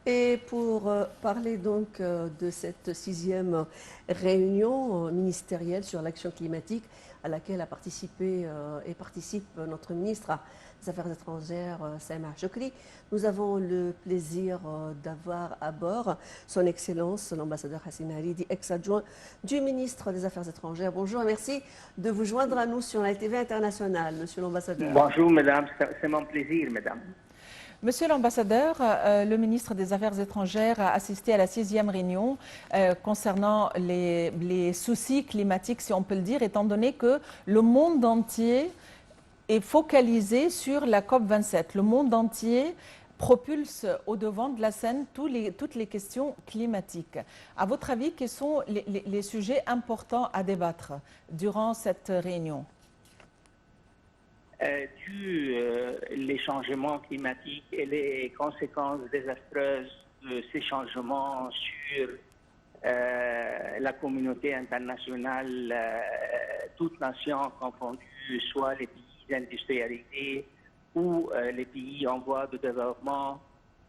Et pour parler donc de cette sixième réunion ministérielle sur l'action climatique à laquelle a participé et participe notre ministre des Affaires étrangères, Sameh Chokri, nous avons le plaisir d'avoir à bord son Excellence l'ambassadeur Hassin Hariri, ex-adjoint du ministre des Affaires étrangères. Bonjour et merci de vous joindre à nous sur la TV internationale, monsieur l'ambassadeur. Bonjour, mesdames, c'est mon plaisir, mesdames. Monsieur l'ambassadeur, le ministre des Affaires étrangères a assisté à la sixième réunion concernant les soucis climatiques, si on peut le dire, étant donné que le monde entier est focalisé sur la COP27. Le monde entier propulse au devant de la scène toutes les questions climatiques. À votre avis, quels sont les sujets importants à débattre durant cette réunion? Les changements climatiques et les conséquences désastreuses de ces changements sur la communauté internationale, toutes nations confondues, soit les pays industrialisés ou les pays en voie de développement,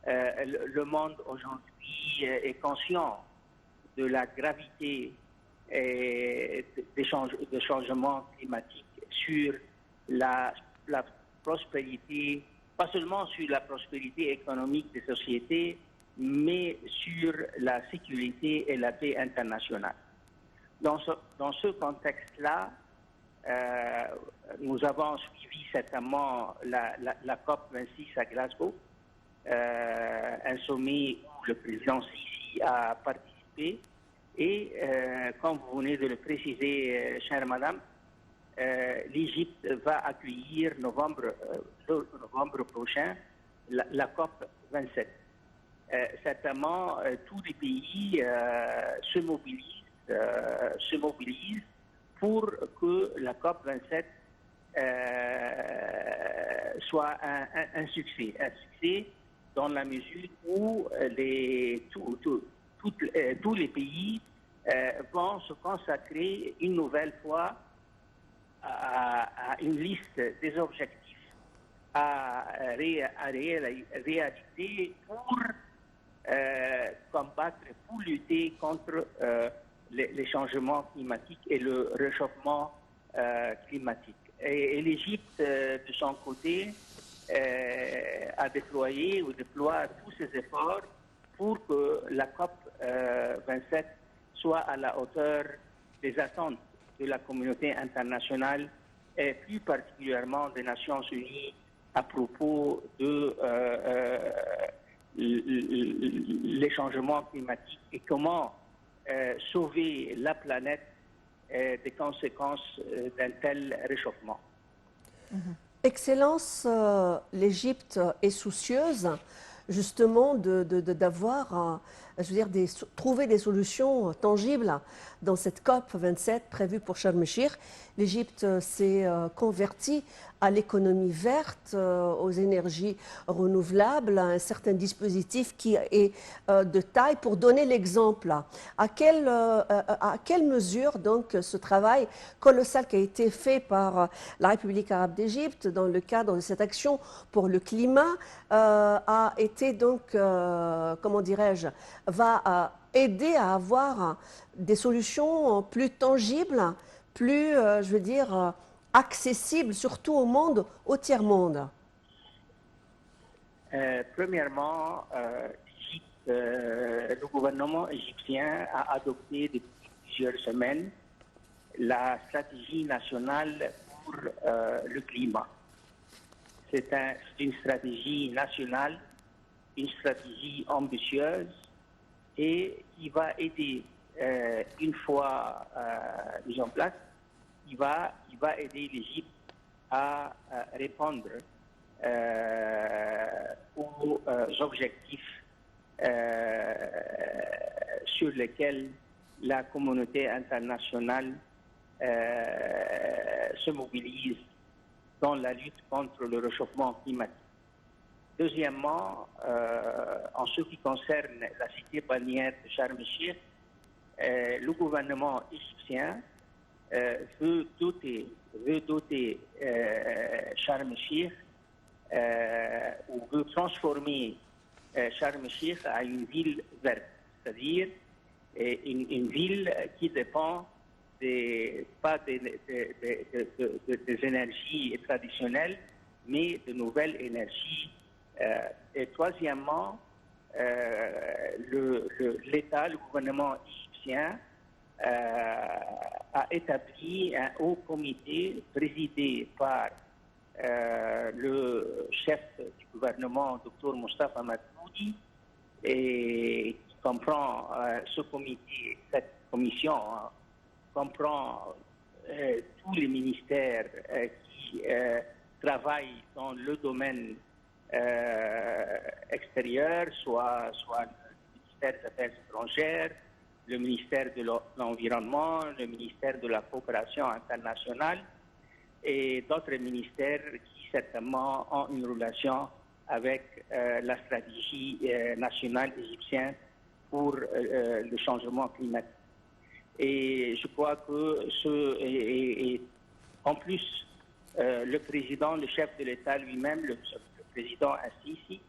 le monde aujourd'hui est conscient de la gravité des changements climatiques sur la prospérité, pas seulement sur la prospérité économique des sociétés, mais sur la sécurité et la paix internationale. Dans ce contexte-là, nous avons suivi certainement la COP26 à Glasgow, un sommet où le président Sisi a participé. Et comme vous venez de le préciser, chère madame, l'Égypte va accueillir novembre prochain la COP 27. Certainement, tous les pays se mobilisent pour que la COP 27 soit un succès. Un succès dans la mesure où tous les pays vont se consacrer une nouvelle fois à une liste des objectifs à réaliser pour combattre, pour lutter contre les changements climatiques et le réchauffement climatique. Et l'Égypte, de son côté, a déployé ou déploie tous ses efforts pour que la COP 27 soit à la hauteur des attentes de la communauté internationale et plus particulièrement des Nations Unies à propos de les changements climatiques et comment sauver la planète des conséquences d'un tel réchauffement. Excellence, l'Égypte est soucieuse justement d'avoir, je veux dire, trouver des solutions tangibles dans cette COP 27 prévue pour Sharm el-Sheikh. L'Égypte s'est convertie à l'économie verte, aux énergies renouvelables, à un certain dispositif qui est de taille. Pour donner l'exemple, à quelle mesure donc ce travail colossal qui a été fait par la République arabe d'Égypte dans le cadre de cette action pour le climat a été donc, comment dirais-je, va aider à avoir des solutions plus tangibles, plus, je veux dire, accessibles, surtout au monde, au tiers-monde? Premièrement, le gouvernement égyptien a adopté depuis plusieurs semaines la stratégie nationale pour le climat. C'est une stratégie nationale, une stratégie ambitieuse et qui va aider, une fois mise en place, il va aider l'Égypte à répondre aux objectifs sur lesquels la communauté internationale se mobilise dans la lutte contre le réchauffement climatique. Deuxièmement, en ce qui concerne la cité balnéaire de Sharm el-Sheikh, le gouvernement égyptien veut doter Sharm el-Sheikh ou veut transformer Sharm el-Sheikh à une ville verte, c'est-à-dire une ville qui dépend pas des énergies traditionnelles, mais de nouvelles énergies. Et troisièmement, l'État, le gouvernement égyptien, a établi un haut comité présidé par le chef du gouvernement, Dr Mustafa Madbouli, et qui comprend ce comité, cette commission, comprend tous les ministères qui travaillent dans le domaine extérieur, soit le ministère des Affaires étrangères, le ministère de l'Environnement, le ministère de la Coopération internationale et d'autres ministères qui certainement ont une relation avec la stratégie nationale égyptienne pour le changement climatique. Et je crois que en plus, le président, le chef de l'État lui-même, le président Assisi,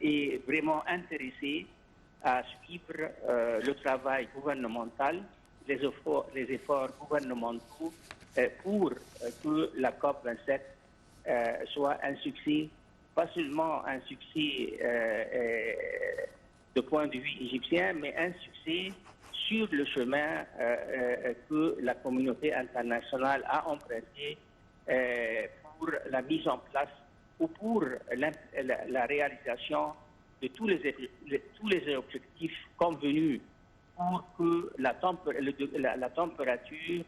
est vraiment intéressé à suivre le travail gouvernemental, les efforts gouvernementaux pour que la COP27 soit un succès, pas seulement un succès de point de vue égyptien, mais un succès sur le chemin que la communauté internationale a emprunté pour la mise en place ou pour la réalisation de tous les objectifs convenus pour que la température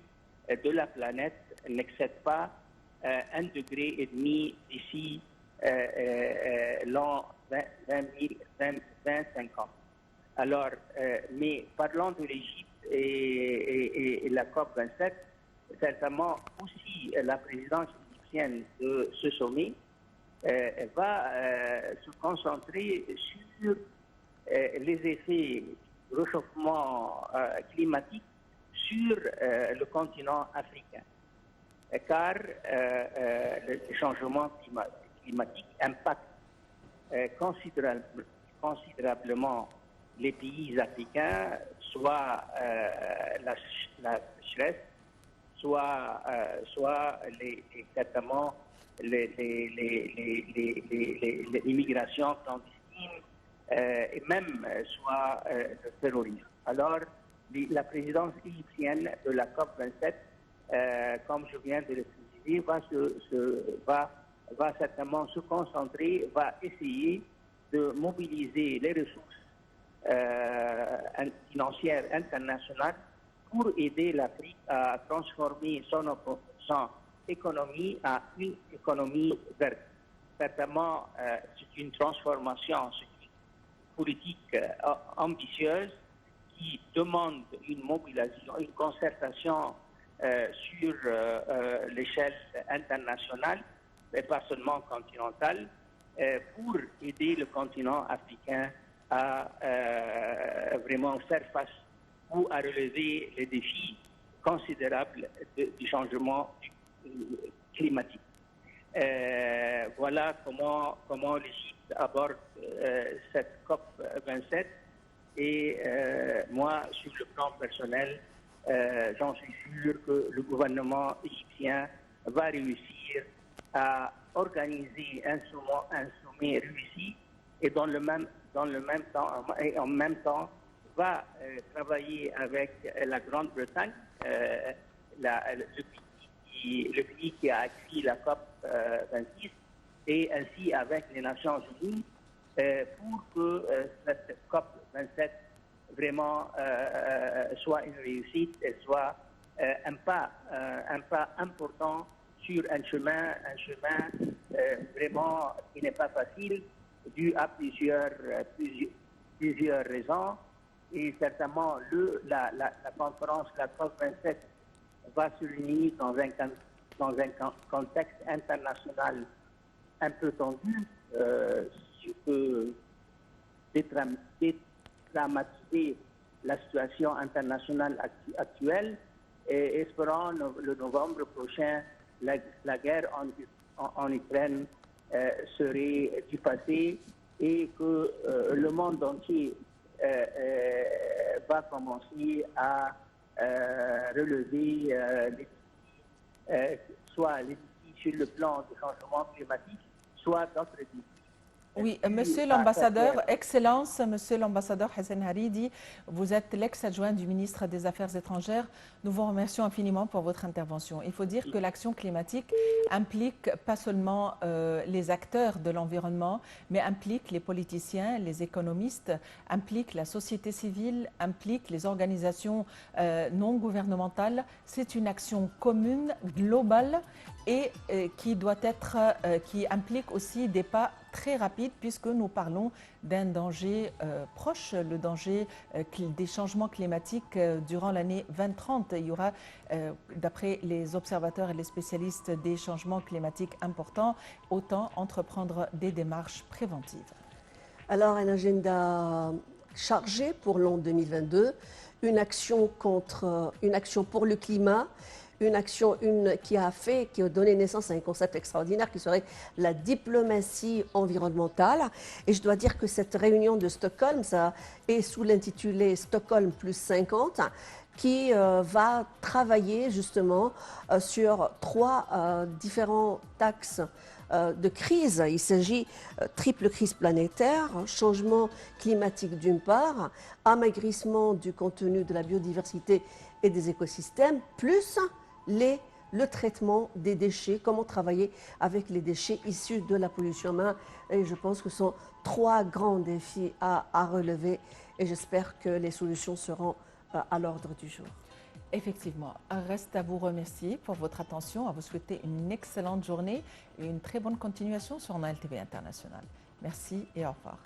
de la planète n'excède pas 1,5 degré d'ici l'an 2050. Alors, mais parlant de l'Égypte et la COP27, certainement aussi la présidence égyptienne de ce sommet va se concentrer sur les effets du réchauffement climatique sur le continent africain. Car le changement climatique impacte considérablement les pays africains, soit la sécheresse, soit certainement l'immigration clandestine et même soit le terrorisme. Alors, la présidence égyptienne de la COP27, comme je viens de le préciser, va certainement se concentrer, va essayer de mobiliser les ressources financières internationales pour aider l'Afrique à transformer son économie à une économie verte. Certainement, c'est une transformation, c'est une politique ambitieuse qui demande une mobilisation, une concertation sur l'échelle internationale, mais pas seulement continentale, pour aider le continent africain à vraiment faire face ou à relever les défis considérables du changement climatique. Voilà comment l'Égypte aborde cette COP27 et moi, sur le plan personnel, j'en suis sûr que le gouvernement égyptien va réussir à organiser un sommet réussi et en même temps va travailler avec la Grande-Bretagne, le pays qui a accueilli la COP 26 et ainsi avec les Nations Unies pour que cette COP 27 vraiment soit une réussite et soit un pas important sur un chemin vraiment qui n'est pas facile, dû à plusieurs raisons. Et certainement, la conférence, la COP27, va se réunir dans un contexte international un peu tendu, qui peut dédramatiser la situation internationale actuelle. Et espérons le novembre prochain, la guerre en Ukraine serait du passé et que le monde entier va commencer à relever les défis, soit les défis sur le plan du changement climatique, soit d'autres défis. Oui, Monsieur l'ambassadeur, Excellence, Monsieur l'ambassadeur Hassan Haridi, vous êtes l'ex-adjoint du ministre des Affaires étrangères. Nous vous remercions infiniment pour votre intervention. Il faut dire que l'action climatique implique pas seulement les acteurs de l'environnement, mais implique les politiciens, les économistes, implique la société civile, implique les organisations non gouvernementales. C'est une action commune, globale et qui implique aussi des pas très rapides puisque nous parlons d'un danger proche, le danger des changements climatiques durant l'année 2030. Il y aura, d'après les observateurs et les spécialistes des changements climatiques importants, autant entreprendre des démarches préventives. Alors, un agenda chargé pour l'an 2022, une action pour le climat, une action qui a donné naissance à un concept extraordinaire qui serait la diplomatie environnementale. Et je dois dire que cette réunion de Stockholm, ça est sous l'intitulé Stockholm plus 50, qui va travailler justement sur trois différents axes de crise. Il s'agit triple crise planétaire, changement climatique d'une part, amaigrissement du contenu de la biodiversité et des écosystèmes, plus le traitement des déchets, comment travailler avec les déchets issus de la pollution marin. Et je pense que ce sont trois grands défis à relever et j'espère que les solutions seront à l'ordre du jour. Effectivement, reste à vous remercier pour votre attention, à vous souhaiter une excellente journée et une très bonne continuation sur Nile TV International. Merci et au revoir.